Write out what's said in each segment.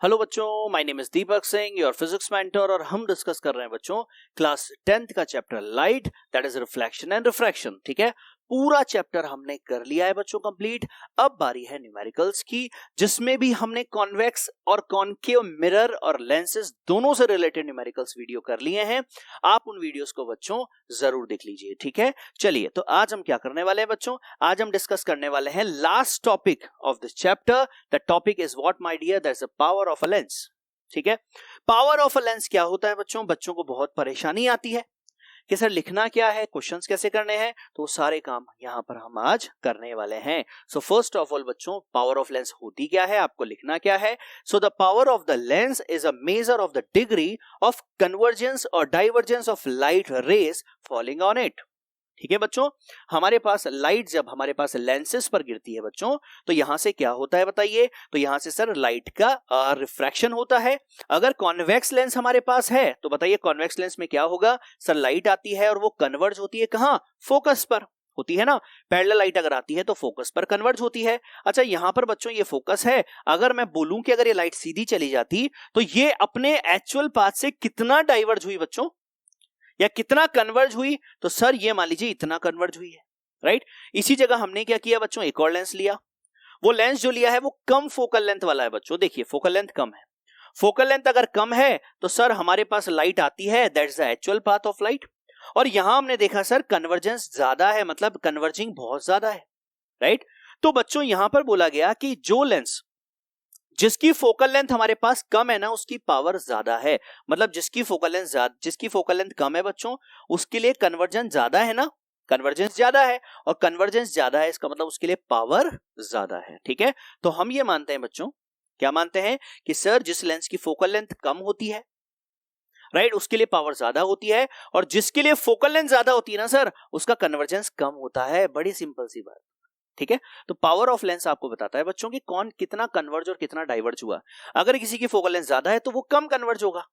Hello बच्चों, my name is Deepak Singh, your physics mentor. और हम डिस्कस कर रहे हैं बच्चों क्लास 10th का chapter light, that is reflection and refraction. ठीक है, पूरा चैप्टर हमने कर लिया है बच्चों कंप्लीट। अब बारी है न्यूमेरिकल्स की, जिसमें भी हमने कॉन्वेक्स और कॉनकेव मिरर और लेंसेज दोनों से रिलेटेड न्यूमेरिकल्स वीडियो कर लिए हैं। आप उन वीडियोस को बच्चों जरूर देख लीजिए। ठीक है, चलिए तो आज हम क्या करने वाले हैं बच्चों, आज हम डिस्कस करने वाले हैं last topic of this chapter. The topic is what my dear, that's the power of a lens. ठीक है, पावर ऑफ अ लेंस क्या होता है बच्चों, बच्चों को बहुत परेशानी आती है कि सर लिखना क्या है, क्वेश्चंस कैसे करने हैं, तो सारे काम यहां पर हम आज करने वाले हैं। सो फर्स्ट ऑफ ऑल बच्चों, पावर ऑफ लेंस होती क्या है, आपको लिखना क्या है। So the power of the lens is a measure of the degree of convergence और divergence of light rays falling on it. ठीक है बच्चों, हमारे पास लाइट जब हमारे पास लेंसेस पर गिरती है बच्चों, तो यहां से क्या होता है बताइए, तो यहां से सर लाइट का रिफ्रैक्शन होता है। अगर कॉन्वेक्स लेंस हमारे पास है तो बताइए कॉन्वेक्स लेंस में क्या होगा, सर लाइट आती है और वो कन्वर्ज होती है कहां, फोकस पर होती है ना। पैरेलल लाइट अगर आती है तो फोकस पर कन्वर्ज होती है। अच्छा, यहां पर बच्चों ये फोकस है, अगर मैं बोलूं कि अगर ये लाइट सीधी चली जाती तो ये अपने एक्चुअल पाथ से कितना डाइवर्ज हुई बच्चों, या कितना कन्वर्ज हुई, तो सर ये मान लीजिए इतना कन्वर्ज हुई है, राइट। इसी जगह हमने क्या किया बच्चों, एक और लेंस लिया। वो लेंस जो लिया है वो कम फोकल लेंथ वाला है बच्चों। देखिए फोकल लेंथ कम है, फोकल लेंथ अगर कम है तो सर हमारे पास लाइट आती है, that's the actual path of light. और यहां हमने देखा सर कन्वर्जेंस ज्यादा है, मतलब कन्वर्जिंग बहुत ज्यादा है, राइट। तो बच्चों यहां पर बोला गया कि जो लेंस जिसकी फोकल लेंथ हमारे पास कम है ना, उसकी पावर ज्यादा है। मतलब जिसकी फोकल लेंथ कम है बच्चों, उसके लिए कन्वर्जेंस ज्यादा है ना, कन्वर्जेंस ज्यादा है, और कन्वर्जेंस ज्यादा है इसका मतलब उसके लिए पावर ज्यादा है। ठीक है, तो हम ये मानते हैं बच्चों, क्या मानते हैं कि सर जिस लेंस की फोकल लेंथ कम होती है, राइट, उसके लिए पावर ज्यादा होती है, और जिसके लिए फोकल लेंथ ज्यादा होती है ना सर, उसका कन्वर्जेंस कम होता है। बड़ी सिंपल सी बात। ठीक है, तो पावर ऑफ लेंस आपको बताता है बच्चों कि कौन कितना कन्वर्ज और कितना डाइवर्ज हुआ। अगर किसी की फोकल लेंथ ज्यादा है तो वो कम कन्वर्ज होगा,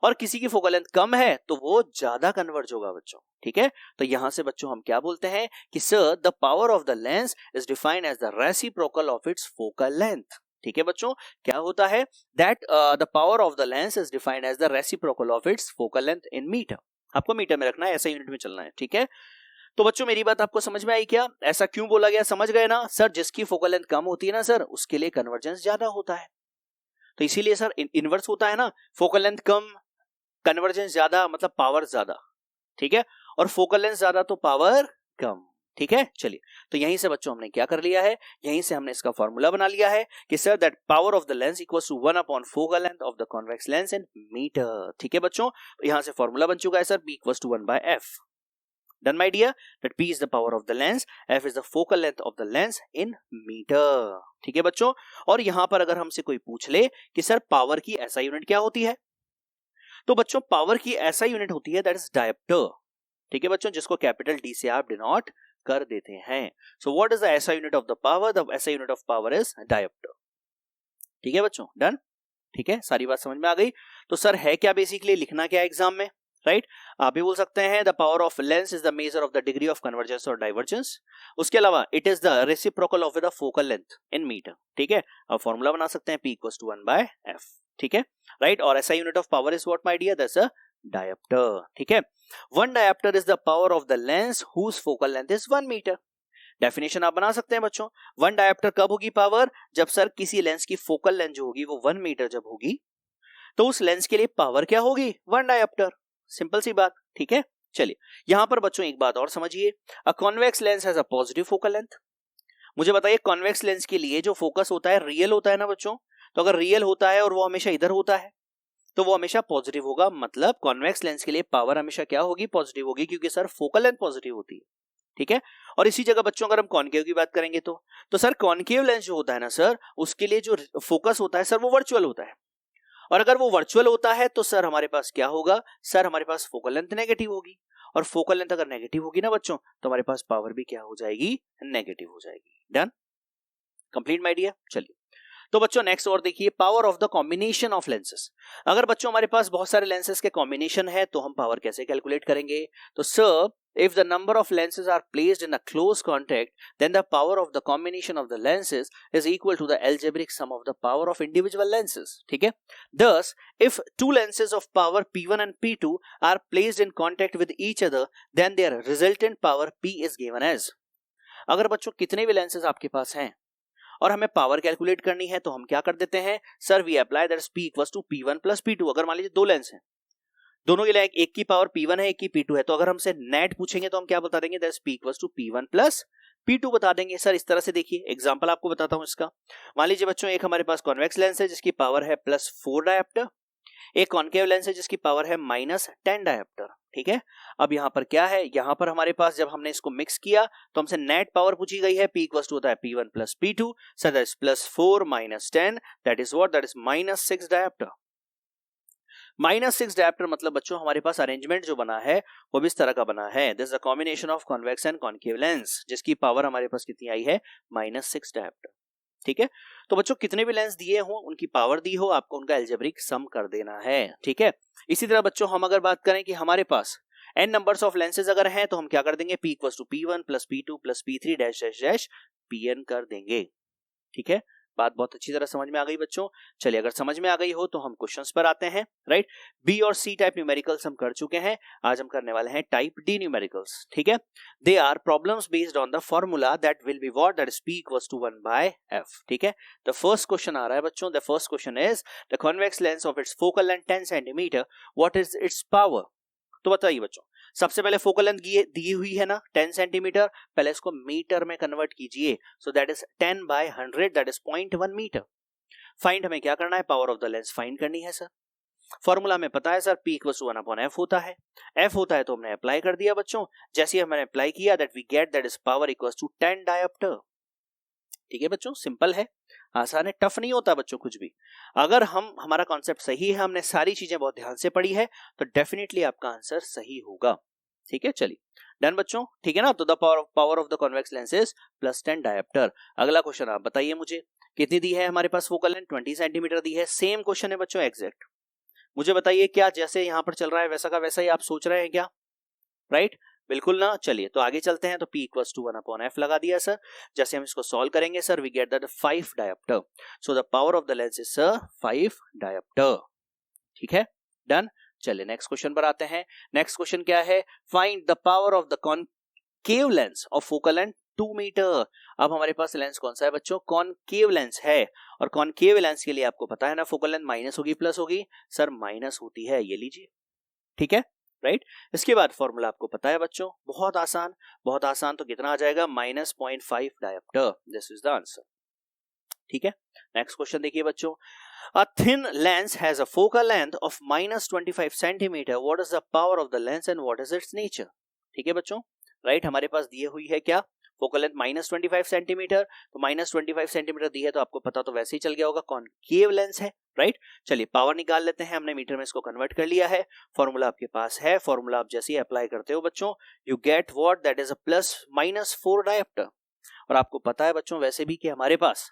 और किसी की फोकल लेंथ कम है तो वो ज्यादा कन्वर्ज होगा बच्चों। ठीक है, तो यहां से बच्चों हम क्या बोलते हैं कि sir the power of the lens is defined as the reciprocal of its focal length. ठीक है बच्चों, क्या होता है that the power of the lens is defined as the reciprocal of its focal length in meter. आपको meter में रखना है, ऐसा यूनिट में चलना है। ठीक है, तो बच्चों मेरी बात आपको समझ में आई क्या, ऐसा क्यों बोला गया, समझ गए ना सर। जिसकी फोकल लेंथ कम होती है ना सर, उसके लिए कन्वर्जेंस ज्यादा होता है, तो इसीलिए सर इनवर्स होता है ना, फोकल लेंथ कम कन्वर्जेंस ज्यादा मतलब पावर ज्यादा। ठीक है, और फोकल लेंथ ज्यादा तो पावर कम। ठीक है, चलिए तो यहीं से बच्चों हमने क्या कर लिया है, यहीं से हमने इसका फॉर्मूला बना लिया है कि sir that power of the lens equals to 1 upon focal length of the convex lens in metre. ठीक है बच्चों, तो यहां से फॉर्मूला बन चुका है sir, b equals to 1 by f। Done my dear, that p is the power of the lens, f is the focal length of the lens in meter। ठीक है बच्चों, और यहां पर अगर हमसे कोई पूछ ले कि सर पावर की ऐसा यूनिट क्या होती है, तो बच्चों पावर की ऐसा यूनिट होती है दैट इज डायोप्टर। ठीक है बच्चों, जिसको कैपिटल डी से आप डिनोट कर देते हैं। So what is the SI unit of the power, the SI unit of power is dioptre. ठीक है बच्चों, डन। ठीक है, सारी बात समझ में आ गई। तो सर है क्या बेसिकली, लिखना क्या एग्जाम में, राइट। आप भी बोल सकते हैं the power of lens is the measure of the degree of convergence और डाइवर्जेंस। उसके अलावा it is the reciprocal of the focal length in metre. ठीक है, अब फॉर्मूला बना सकते हैं p equals to 1 by f। ठीक है, राइट, और ऐसा unit of power is what my dear, that's a dioptre. ठीक है, 1 dioptre is the power of the lens whose focal length is 1 metre. Definition आप बना सकते हैं बच्चों, 1 डायोप्टर कब होगी पावर, जब सर किसी लेंस की फोकल लेंथ जो होगी वो 1 मीटर जब होगी, तो उस लेंस के लिए पावर क्या होगी, 1 डायोप्टर। सिंपल सी बात। ठीक है, चलिए यहां पर बच्चों एक बात और समझिए, a convex lens has a positive focal length. मुझे बताइए कॉन्वेक्स लेंस के लिए जो फोकस होता है रियल होता है ना बच्चों, तो अगर रियल होता है और वो हमेशा इधर होता है तो वो हमेशा पॉजिटिव होगा। मतलब कॉन्वेक्स लेंस के लिए पावर हमेशा क्या होगी, पॉजिटिव होगी, क्योंकि सर फोकल लेंथ पॉजिटिव होती है। ठीक है, और इसी जगह बच्चों अगर हम कॉनकेव की बात करेंगे तो सर कॉनकेव लेंस जो होता है ना सर, उसके लिए जो फोकस होता है सर वो वर्चुअल होता है, और अगर वो वर्चुअल होता है तो सर हमारे पास क्या होगा, सर हमारे पास फोकल लेंथ नेगेटिव होगी, और फोकल लेंथ अगर नेगेटिव होगी ना बच्चों, तो हमारे पास पावर भी क्या हो जाएगी, नेगेटिव हो जाएगी। Done, complete my dear. चलिए तो बच्चों नेक्स्ट और देखिए, power of the combination of lenses. अगर बच्चों हमारे पास बहुत सारे लेंसेस के कॉम्बिनेशन है तो हम पावर कैसे कैलकुलेट करेंगे, तो sir If the number of lenses are placed in a close contact, then the power of the combination of the lenses is equal to the algebraic sum of the power of individual lenses. ठीक है? Thus, if two lenses of power P1 and P2 are placed in contact with each other, then their resultant power P is given as. अगर बच्चों कितने भी lenses आपके पास हैं और हमें पावर कैलकुलेट करनी है तो हम क्या कर देते हैं, sir we apply that is P equals to P1 plus P2. अगर मान लीजिए दो लेंस हैं, दोनों के लिए एक की पावर P1 है, एक की P2 है, तो अगर हमसे नेट पूछेंगे तो हम क्या बता देंगे, that is P equals to P1 plus P2 बता देंगे. सर इस तरह से देखिए एग्जांपल आपको बताता हूं इसका. मान लीजिए बच्चों एक हमारे पास कॉन्वेक्स लेंस है जिसकी पावर है +4 डायोप्टर, एक कॉनकेव लेंस है जिसकी पावर है -10 डायोप्टर. ठीक है, अब यहाँ पर क्या है, यहाँ पर हमारे पास जब हमने इसको मिक्स किया तो हमसे नेट पावर पूछी गई है, P इक्वल्स टू होता है P1 plus P2. Sir that is +4 -10, that is what, that is -6 dioptre. -6 dioptre मतलब बच्चों हमारे पास अरेंजमेंट जो बना है वो भी इस तरह का बना है. This is a combination of convex and concave lens जिसकी पावर हमारे पास कितनी आई है, -6 डायोप्टर. ठीक है, तो बच्चों कितने भी लेंस दिए हो, उनकी पावर दी हो, आपको उनका अलजेब्रिक सम कर देना है. ठीक है, इसी तरह बच्चों हम अगर बात करें कि हमारे पास n नंबर्स ऑफ लेंसेज अगर हैं तो हम क्या कर देंगे, P equals to P1 plus P2 plus P3 dash dash dash Pn कर देंगे. ठीक है, बात बहुत अच्छी तरह समझ में आ गई बच्चों. चलिए अगर समझ में आ गई हो तो हम क्वेश्चंस पर आते हैं. राइट, बी और सी टाइप न्यूमेरिकल्स हम कर चुके हैं, आज हम करने वाले हैं टाइप डी न्यूमेरिकल्स. ठीक है, they are problems based on the formula that will be what, that is P equals to 1/f. ठीक है, द फर्स्ट क्वेश्चन आ रहा है बच्चों. The first question is the convex lens of its focal length 10 centimetre, what is it's power. तो बताइए बच्चों, सबसे पहले फोकल लेंथ दी हुई है ना 10 सेंटीमीटर, पहले इसको मीटर में कन्वर्ट कीजिए. So that is 10/100, that is 0.1 metre. Find हमें क्या करना है, power of the lens find करनी है. सर फॉर्मूला में पता है sir P equals to 1/f होता है. F होता है तो हमने अप्लाई कर दिया बच्चों. जैसे ही हमने अप्लाई किया that we get that is power equals to 10 dioptre. ठीक है बच्चों, सिंपल है, आसान है, टफ नहीं होता बच्चों कुछ भी. अगर हमारा कॉन्सेप्ट सही है, हमने सारी चीजें बहुत ध्यान से पढ़ी है, तो डेफिनेटली आपका आंसर सही होगा. ठीक है, चलिए डन बच्चों. ठीक है ना, तो the power of the convex lens is +10 dioptre. अगला क्वेश्चन आप बताइए मुझे, कितनी दी है हमारे पास फोकल लेंथ, 20 सेंटीमीटर दी है. सेम क्वेश्चन है बच्चों एग्जैक्ट. मुझे बताइए क्या जैसे यहां पर चल रहा है वैसा का वैसा ही आप सोच रहे हैं क्या, राइट? बिल्कुल ना. चलिए तो आगे चलते हैं. तो P इक्वल्स टू 1/f लगा दिया सर. जैसे हम इसको सॉल्व करेंगे sir, we get that 5 dioptre. So the power of the lens is sir 5 dioptre. ठीक है, डन. चलिए नेक्स्ट क्वेश्चन पर आते हैं. नेक्स्ट क्वेश्चन क्या है, find the power of the concave lens of focal length 2 metre. अब हमारे पास लेंस कौन सा है बच्चों, कॉनकेव लेंस है. और कॉनकेव लेंस के लिए आपको पता है ना, फोकल लेंथ माइनस होगी प्लस होगी, सर माइनस होती है, ये लीजिए. ठीक है, राइट. इसके बाद फॉर्मूला आपको पता है बच्चों, बहुत आसान, बहुत आसान. तो कितना आ जाएगा, -0.5 dioptre. This is the answer. ठीक है, नेक्स्ट क्वेश्चन देखिए बच्चों. A thin lens has a focal length of -25 centimeter. What is the power of the lens and what is its nature? ठीक है बच्चों, राइट. हमारे पास दिए हुई है क्या, फोकल लेंथ -25 सेंटीमीटर. तो -25 सेंटीमीटर दी है तो आपको पता तो वैसे ही चल गया होगा, कॉनकेव लेंस है, राइट. चलिए पावर निकाल लेते हैं. हमने मीटर में इसको कन्वर्ट कर लिया है. फॉर्मूला आपके पास है. फॉर्मूला आप जैसे ही अप्लाई करते हो बच्चों, you get what, that is a +-4 dioptre. और आपको पता है बच्चों वैसे भी कि हमारे पास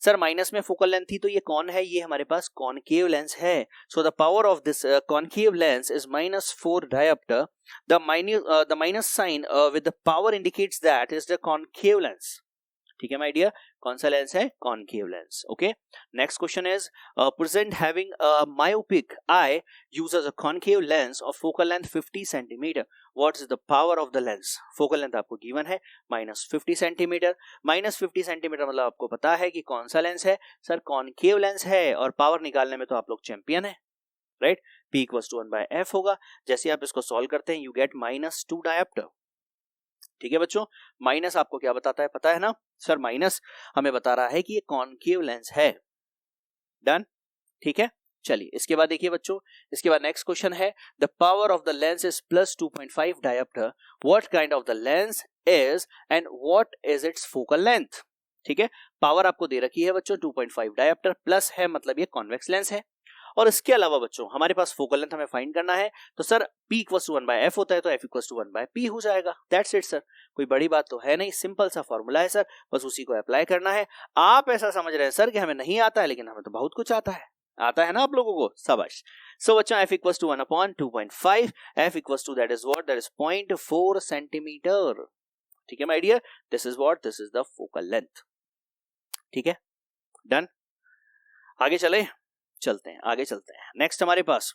सर माइनस में फोकल लेंथ थी, तो ये कौन है, ये हमारे पास कॉनकेव लेंस है. So the power of this concave lens is -4 dioptre. The minus sign with the power indicates that is the concave lens. ठीक है माय डियर, कौन सा लेंस है, concave lens. Okay, next question is present having a myopic eye uses a concave lens of focal length 50 centimetre. What is the power of the lens. Focal length आपको given है -50 centimetre. -50 centimetre मतलब आपको पता है कि कौन सा lens है, सर कॉनकेव लेंस है. और पावर निकालने में तो आप लोग चैंपियन है, right. P equals to 1/f होगा. जैसे आप इसको सॉल्व करते हैं, यू गेट -2 डायोप्टर. ठीक है बच्चों, माइनस आपको क्या बताता है पता है ना, सर माइनस हमें बता रहा है कि ये कॉनकेव लेंस है. डन. ठीक है, चलिए इसके बाद देखिए बच्चों, इसके बाद नेक्स्ट क्वेश्चन है, the power of the lens is +2.5 dioptre. What kind of the lens is and what is it's focal length. ठीक है, पावर आपको दे रखी है बच्चों 2.5 डायोप्टर, प्लस है मतलब ये कॉन्वेक्स लेंस है. और इसके अलावा बच्चों हमारे पास फोकल लेंथ हमें फाइंड करना है. तो sir P equals to 1/f होता है, तो F इक्वल्स टू 1/p हो जाएगा. दैट्स इट सर, कोई बड़ी बात तो है नहीं, सिंपल सा फॉर्मूला है सर, बस उसी को अप्लाई करना है. आप ऐसा समझ रहे हैं सर कि हमें नहीं आता है, लेकिन हमें तो बहुत कुछ आता है. आता है ना आप लोगों को, शाबाश। सो बच्चों f equals to 1/2.5, f equals to that is what, that is 0.4 centimetre. ठीक है my dear, this is what, this is the focal length. ठीक है, डन। आगे चलते हैं आगे चलते हैं। नेक्स्ट हमारे पास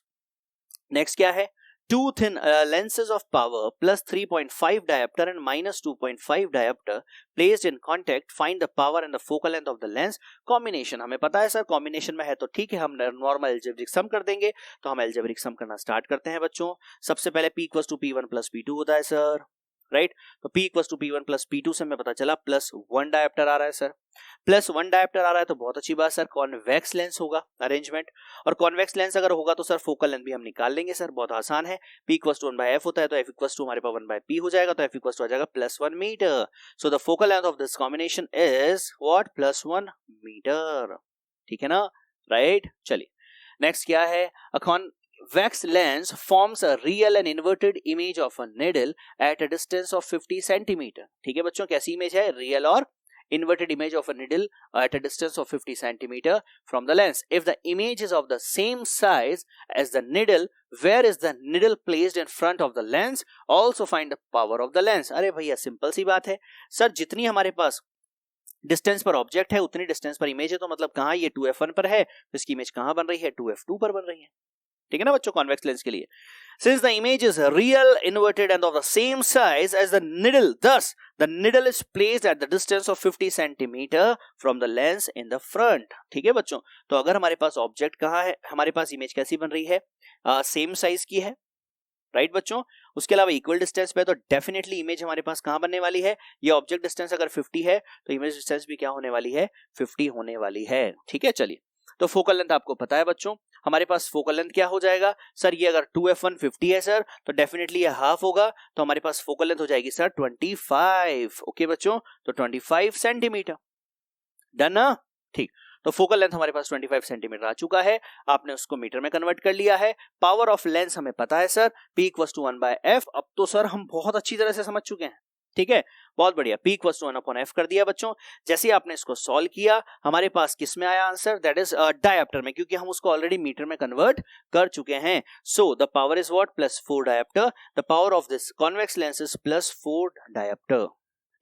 नेक्स्ट क्या है, two thin lenses of power plus 3.5 diopter and minus 2.5 diopter placed in contact, find the power and the focal length of the lens combination। हमें पता है सर कॉम्बिनेशन में है तो ठीक है, हम नॉर्मल एल्जेब्रिक सम कर देंगे। तो हम एल्जेब्रिक सम करना स्टार्ट करते हैं बच्चों। सबसे पहले p equals to p1 plus p2 होता है सर, राइट। तो p equals to p1 plus p2 से हमें पता चला प्लस 1 डायोप्टर आ रहा है सर। प्लस 1 डायोप्टर आ रहा है तो बहुत अच्छी बात सर, कॉन्वेक्स लेंस होगा अरेंजमेंट, और कॉन्वेक्स लेंस अगर होगा तो सर फोकल लेंथ भी हम निकाल लेंगे सर, बहुत आसान है। p इक्वल्स टू 1/f होता है तो f इक्वल्स टू हमारे पास 1/p हो जाएगा, तो f इक्वल्स टू आ जाएगा plus 1 metre. So the focal length of this combination is what, plus 1 metre. ठीक है ना, राइट। चलिए नेक्स्ट क्या है, अ convex lens forms a real and inverted image of a needle at a distance of 50 centimeter। ठीक है बच्चों, कैसी इमेज है, रियल और inverted image of a needle at a distance of 50 centimeter from the lens. If the image is of the same size as the needle, where is the needle placed in front of the lens? Also find the power of the lens। अरे भैया simple सी बात है sir, जितनी हमारे पास distance पर object है उतनी distance पर इमेज है, तो मतलब कहाँ ये 2f1 पर है तो इसकी इमेज कहाँ बन रही है, 2f2 पर बन रही है। ठीक है ना बच्चों, कॉन्वेक्स लेंस के लिए। Since the image is real, inverted and of the same size as the needle, thus the needle is placed at the distance of 50 centimeter from the lens in the front। ठीक है बच्चों, तो अगर हमारे पास object कहाँ है, हमारे पास image कैसी बन रही है, सेम साइज की है, राइट बच्चों। उसके अलावा इक्वल डिस्टेंस पे, तो डेफिनेटली इमेज हमारे पास कहाँ बनने वाली है, ये ऑब्जेक्ट डिस्टेंस अगर 50 है तो इमेज डिस्टेंस भी क्या होने वाली है, 50 होने वाली है। ठीक है, चलिए तो फोकल लेंथ आपको पता है बच्चों, हमारे पास फोकल लेंथ क्या हो जाएगा सर, ये अगर 2f1 50 है सर तो डेफिनेटली ये हाफ होगा, तो हमारे पास फोकल लेंथ हो जाएगी सर 25। ओके बच्चों, तो 25 सेंटीमीटर, डन ना। ठीक, तो फोकल लेंथ हमारे पास 25 सेंटीमीटर आ चुका है, आपने उसको मीटर में कन्वर्ट कर लिया है। पावर ऑफ लेंस हमें पता है sir, p equals to 1/f। अब तो सर हम बहुत अच्छी तरह से समझ चुके हैं, ठीक है, बहुत बढ़िया। p इक्वल्स टू 1/f कर दिया बच्चों। जैसे आपने इसको सॉल्व किया, हमारे पास किस में आया आंसर, दैट इज डायोप्टर में, क्योंकि हम उसको ऑलरेडी मीटर में कन्वर्ट कर चुके हैं। सो the power is what, plus 4 dioptre. The power of this convex lens is plus 4 dioptre.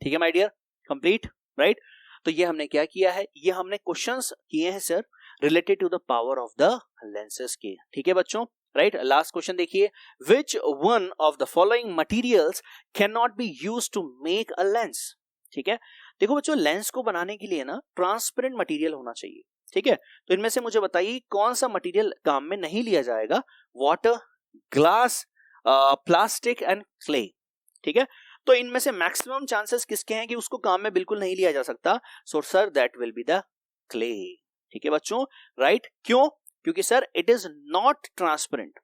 ठीक है माय डियर, कंप्लीट, राइट। तो ये हमने क्या किया है, ये हमने क्वेश्चंस किए हैं sir related to the power of the lenses के। ठीक है बच्चों, राइट। लास्ट क्वेश्चन देखिए, which one of the following materials can not be used to make a lens. ठीक है, देखो बच्चों, लेंस को बनाने के लिए ना ट्रांसपेरेंट मटेरियल होना चाहिए। ठीक है, तो इनमें से मुझे बताइए कौन सा मटेरियल काम में नहीं लिया जाएगा, water, glass, plastic and clay. ठीक है, तो इनमें से मैक्सिमम चांसेस किसके हैं कि उसको काम में बिल्कुल नहीं लिया जा सकता, so sir that will be the clay. ठीक है बच्चों, राइट। क्यों, क्योंकि sir it is not transparent,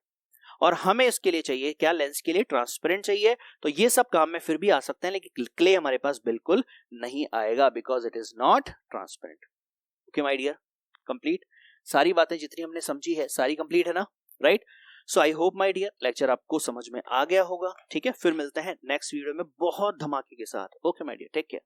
और हमें इसके लिए चाहिए क्या, लेंस के लिए ट्रांसपेरेंट चाहिए। तो ये सब काम में फिर भी आ सकते हैं, लेकिन क्ले हमारे पास बिल्कुल नहीं आएगा, because it is not transparent. Okay my dear, complete. सारी बातें जितनी हमने समझी है सारी कंप्लीट है ना, right. So I hope my dear lecture आपको समझ में आ गया होगा। ठीक है, फिर मिलते हैं नेक्स्ट वीडियो में बहुत धमाके के साथ। Okay my dear, take care.